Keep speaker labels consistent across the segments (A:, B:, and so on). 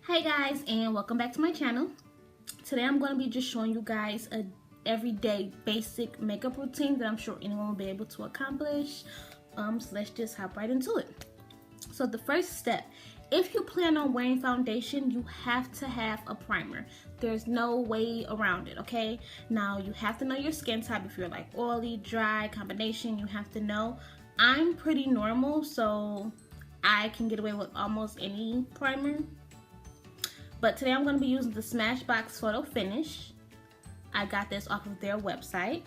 A: Hey guys, and welcome back to my channel. Today I'm going to be just showing you guys a everyday basic makeup routine that I'm sure anyone will be able to accomplish. So let's just hop right into it. So the first step, if you plan on wearing foundation, you have to have a primer. There's no way around it, okay? Now you have to know your skin type. If you're like oily, dry, combination, you have to know. I'm pretty normal, so I can get away with almost any primer. But today I'm going to be using the Smashbox Photo Finish. I got this off of their website.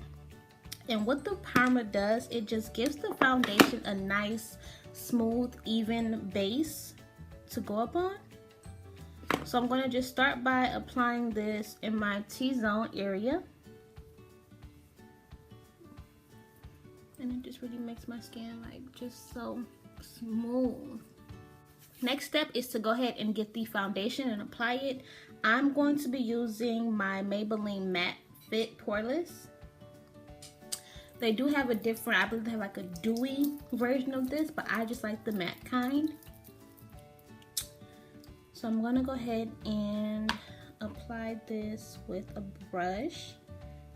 A: And what the primer does, it just gives the foundation a nice, smooth, even base to go up on. So I'm going to just start by applying this in my T-zone area. And it just really makes my skin like just so smooth. Next step is to go ahead and get the foundation and apply it. I'm going to be using my Maybelline Matte Fit Poreless. They do have a different, I believe they have like a dewy version of this, but I just like the matte kind. So I'm gonna go ahead and apply this with a brush.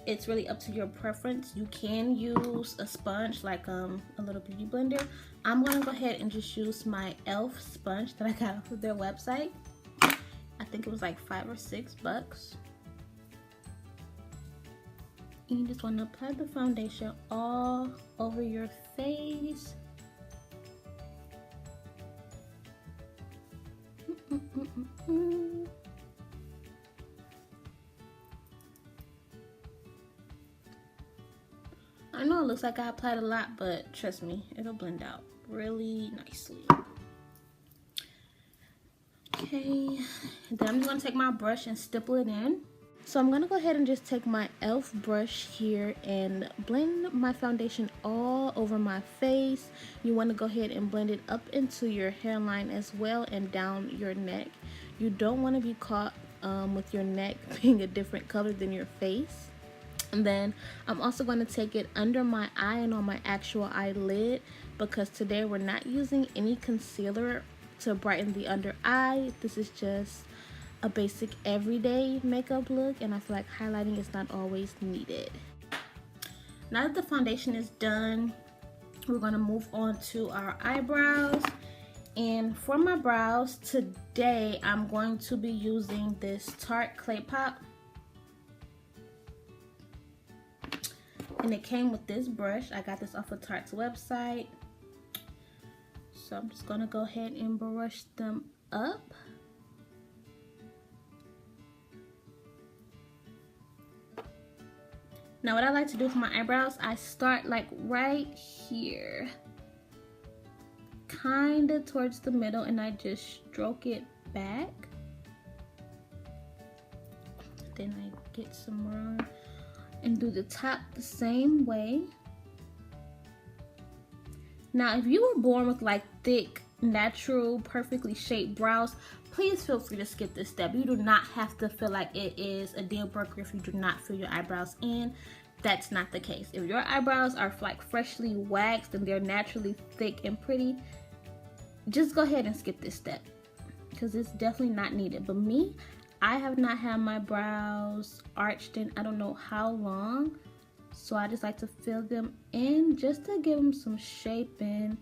A: It's really up to your preference. You can use a sponge like a little beauty blender. I'm gonna go ahead and just use my e.l.f. sponge that I got off of their website. I think it was like $5 or $6. And you just want to apply the foundation all over your face. I know it looks like I applied a lot, but trust me, it'll blend out really nicely. Okay, then I'm just gonna take my brush and stipple it in. So I'm gonna go ahead and just take my e.l.f. brush here and blend my foundation all over my face. You wanna go ahead and blend it up into your hairline as well and down your neck. You don't wanna be caught with your neck being a different color than your face. And then I'm also going to take it under my eye and on my actual eyelid, because today we're not using any concealer to brighten the under eye. This is just a basic everyday makeup look, and I feel like highlighting is not always needed. Now that the foundation is done, we're going to move on to our eyebrows. And for my brows today, I'm going to be using this Tarte Clay Pop. And it came with this brush. I got this off of Tarte's website. So I'm just gonna go ahead and brush them up. Now what I like to do for my eyebrows, I start like right here, kinda towards the middle, and I just stroke it back. Then I get some more and do the top the same way. Now if you were born with like thick, natural, perfectly shaped brows, please feel free to skip this step. You do not have to feel like it is a deal breaker if you do not fill your eyebrows in. That's not the case. If your eyebrows are like freshly waxed and they're naturally thick and pretty, just go ahead and skip this step because it's definitely not needed. But me, I have not had my brows arched in I don't know how long, so I just like to fill them in just to give them some shape and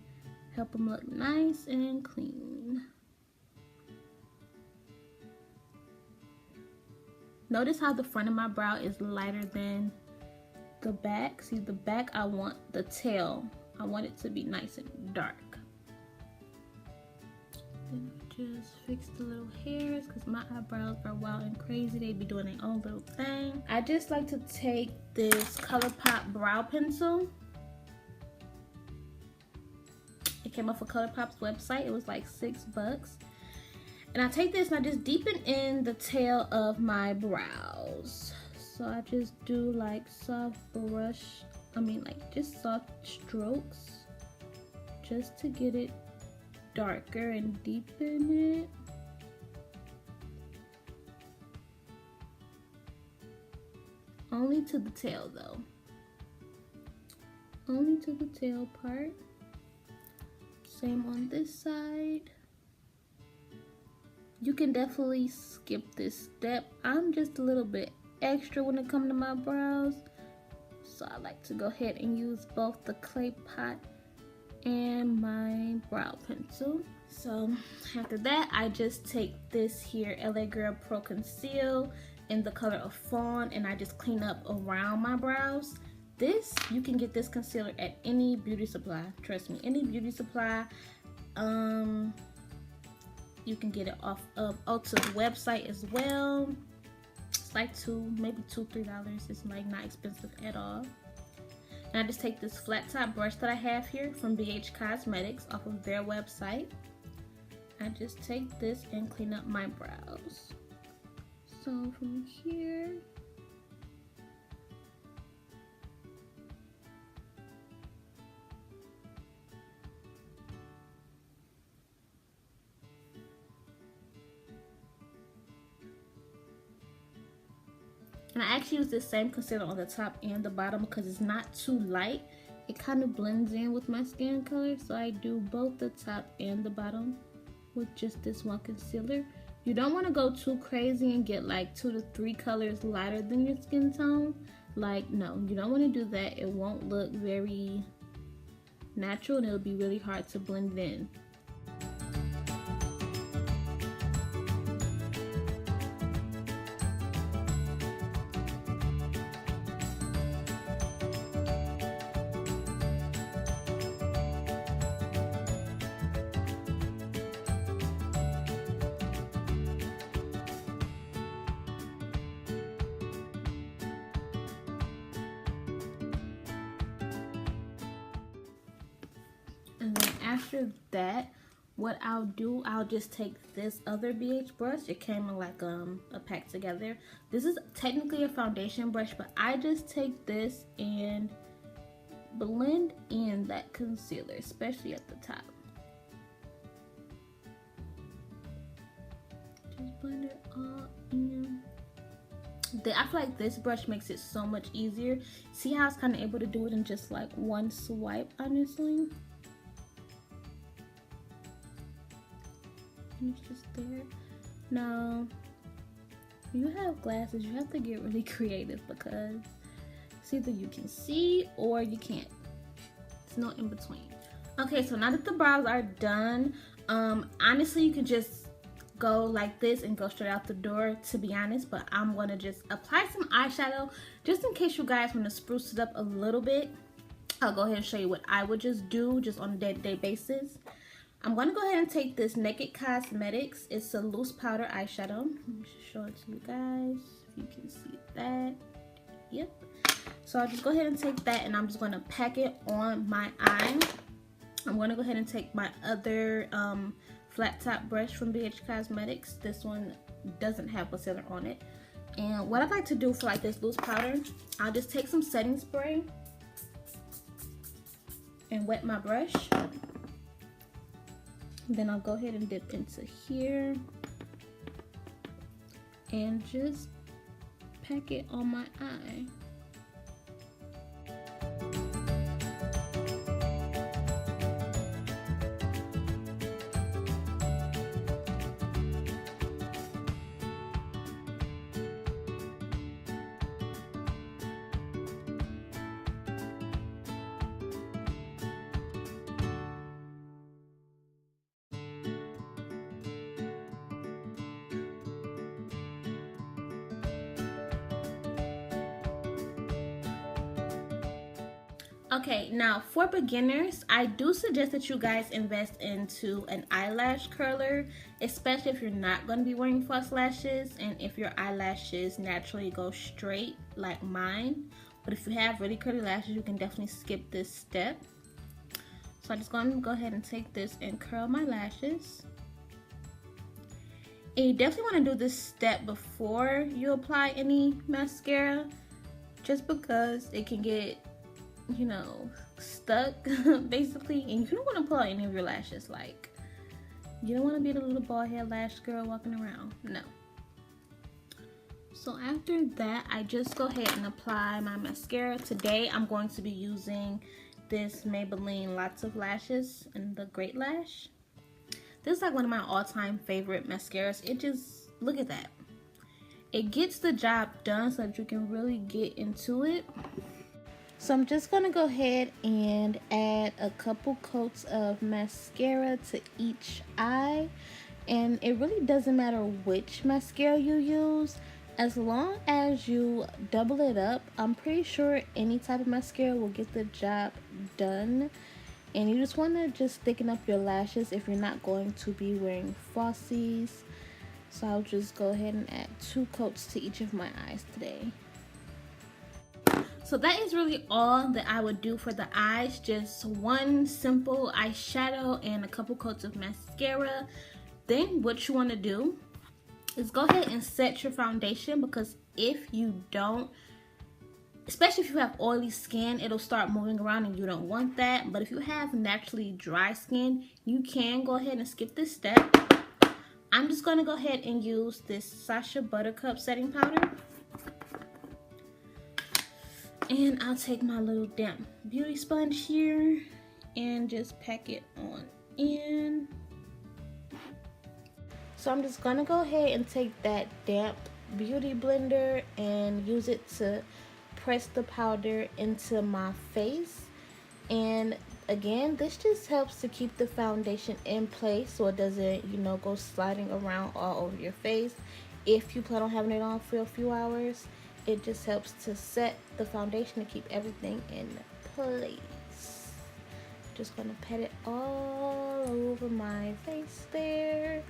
A: help them look nice and clean. Notice how the front of my brow is lighter than the back. See, the back, I want the tail, I want it to be nice and dark. Then I just fix the little hairs because my eyebrows are wild and crazy. They be doing their own little thing. I just like to take this ColourPop brow pencil. It came off of ColourPop's website. It was like $6. And I take this and I just deepen in the tail of my brows. So I just do like soft just soft strokes just to get it darker and deepen it. Only to the tail though. Only to the tail part. Same on this side. you can definitely skip this step. I'm just a little bit extra when it comes to my brows, so I like to go ahead and use both the clay pot and my brow pencil. So after that, I just take this here LA Girl Pro Conceal in the color of Fawn, and I just clean up around my brows. This, you can get this concealer at any beauty supply. Trust me, any beauty supply. You can get it off of Ulta's website as well. It's like maybe $2-3. It's like not expensive at all. And I just take this flat top brush that I have here from BH Cosmetics off of their website. I just take this and clean up my brows. So from here, and I actually use this same concealer on the top and the bottom because it's not too light. It kind of blends in with my skin color, so I do both the top and the bottom with just this one concealer. You don't want to go too crazy and get like 2 to 3 colors lighter than your skin tone. Like, no, you don't want to do that. It won't look very natural and it'll be really hard to blend in. And then after that, what I'll do, I'll just take this other BH brush. It came in like a pack together. This is technically a foundation brush, but I just take this and blend in that concealer, especially at the top. Just blend it all in. I feel like this brush makes it so much easier. See how I was kind of able to do it in just like one swipe, honestly. And it's just there. Now, when you have glasses, you have to get really creative because it's either you can see or you can't. There's no in between. Okay, so now that the brows are done, honestly, you can just go like this and go straight out the door, to be honest, but I'm gonna just apply some eyeshadow just in case you guys want to spruce it up a little bit. I'll go ahead and show you what I would just do just on a day-to-day basis. I'm gonna go ahead and take this Naked Cosmetics. It's a loose powder eyeshadow. Let me just show it to you guys if you can see that. Yep. So I'll just go ahead and take that and I'm just gonna pack it on my eye. I'm gonna go ahead and take my other flat top brush from BH Cosmetics. This one doesn't have concealer on it. And what I like to do for like this loose powder, I'll just take some setting spray and wet my brush. Then I'll go ahead and dip into here and just pack it on my eye. Okay, now for beginners, I do suggest that you guys invest into an eyelash curler, especially if you're not going to be wearing false lashes and if your eyelashes naturally go straight like mine. But if you have really curly lashes, you can definitely skip this step. So I'm just going to go ahead and take this and curl my lashes. And you definitely want to do this step before you apply any mascara, just because it can get, you know, stuck basically, and you don't want to pull out any of your lashes. Like, you don't want to be the little bald head lash girl walking around. No. So after that, I just go ahead and apply my mascara. Today I'm going to be using this Maybelline Lots of Lashes in the Great Lash. This is like one of my all-time favorite mascaras. It just, look at that. It gets the job done so that you can really get into it. So I'm just going to go ahead and add a couple coats of mascara to each eye. And it really doesn't matter which mascara you use, as long as you double it up. I'm pretty sure any type of mascara will get the job done. And you just want to just thicken up your lashes if you're not going to be wearing falsies. So I'll just go ahead and add 2 coats to each of my eyes today. So that is really all that I would do for the eyes. Just one simple eyeshadow and a couple coats of mascara. Then what you want to do is go ahead and set your foundation, because if you don't, especially if you have oily skin, it'll start moving around and you don't want that. But if you have naturally dry skin, you can go ahead and skip this step. I'm just going to go ahead and use this Sacha Buttercup setting powder. And I'll take my little damp beauty sponge here and just pack it on in. So I'm just going to go ahead and take that damp beauty blender and use it to press the powder into my face. And again, this just helps to keep the foundation in place so it doesn't, you know, go sliding around all over your face. If you plan on having it on for a few hours, it just helps to set the foundation to keep everything in place. Just gonna pat it all over my face there,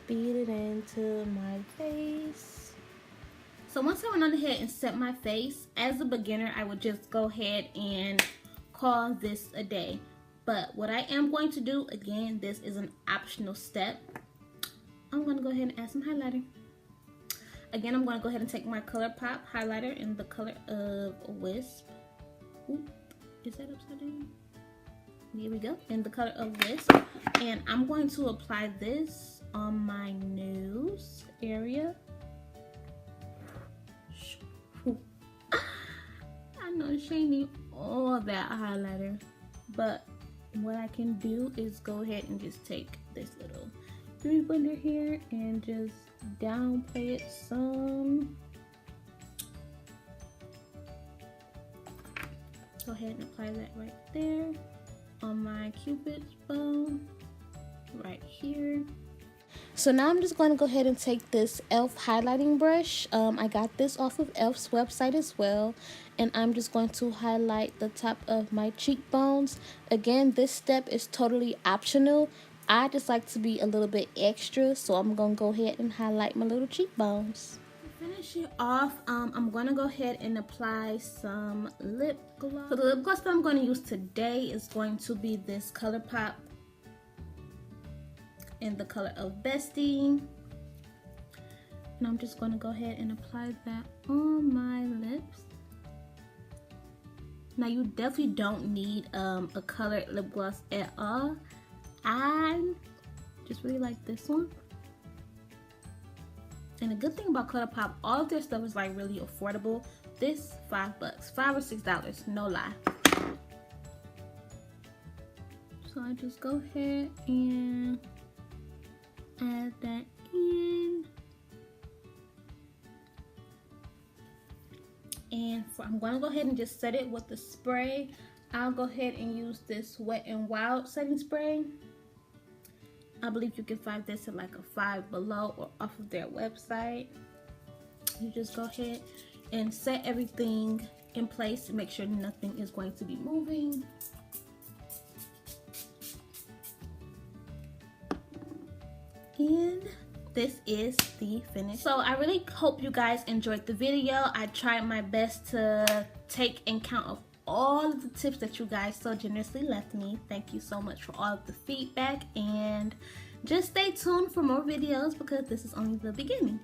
A: beat it into my face. So once I went on ahead and set my face, as a beginner, I would just go ahead and call this a day. But what I am going to do, again, this is an optional step. I'm going to go ahead and add some highlighter. Again, I'm going to go ahead and take my ColourPop highlighter in the color of Wisp. Oop, is that upside down? Here we go, in the color of Wisp. And I'm going to apply this on my nose area. I know she need all that highlighter, but what I can do is go ahead and just take this little beauty blender here and just downplay it some. Go ahead and apply that right there on my cupid's bow right here. So now I'm just going to go ahead and take this e.l.f. highlighting brush. I got this off of e.l.f.'s website as well. And I'm just going to highlight the top of my cheekbones. Again, this step is totally optional. I just like to be a little bit extra, so I'm going to go ahead and highlight my little cheekbones. To finish it off, I'm going to go ahead and apply some lip gloss. So the lip gloss that I'm going to use today is going to be this ColourPop in the color of Bestie. And I'm just going to go ahead and apply that on my lips. Now you definitely don't need a colored lip gloss at all. I just really like this one. And the good thing about ColourPop, all of their stuff is like really affordable. This $5, $5 or $6, no lie. So I just go ahead and add that in. And I'm going to go ahead and just set it with the spray. I'll go ahead and use this Wet n Wild setting spray. I believe you can find this at like a Five Below or off of their website. You just go ahead and set everything in place to make sure nothing is going to be moving. And this is the finish. So I really hope you guys enjoyed the video. I tried my best to take account of all of the tips that you guys so generously left me. Thank you so much for all of the feedback, and just stay tuned for more videos because this is only the beginning.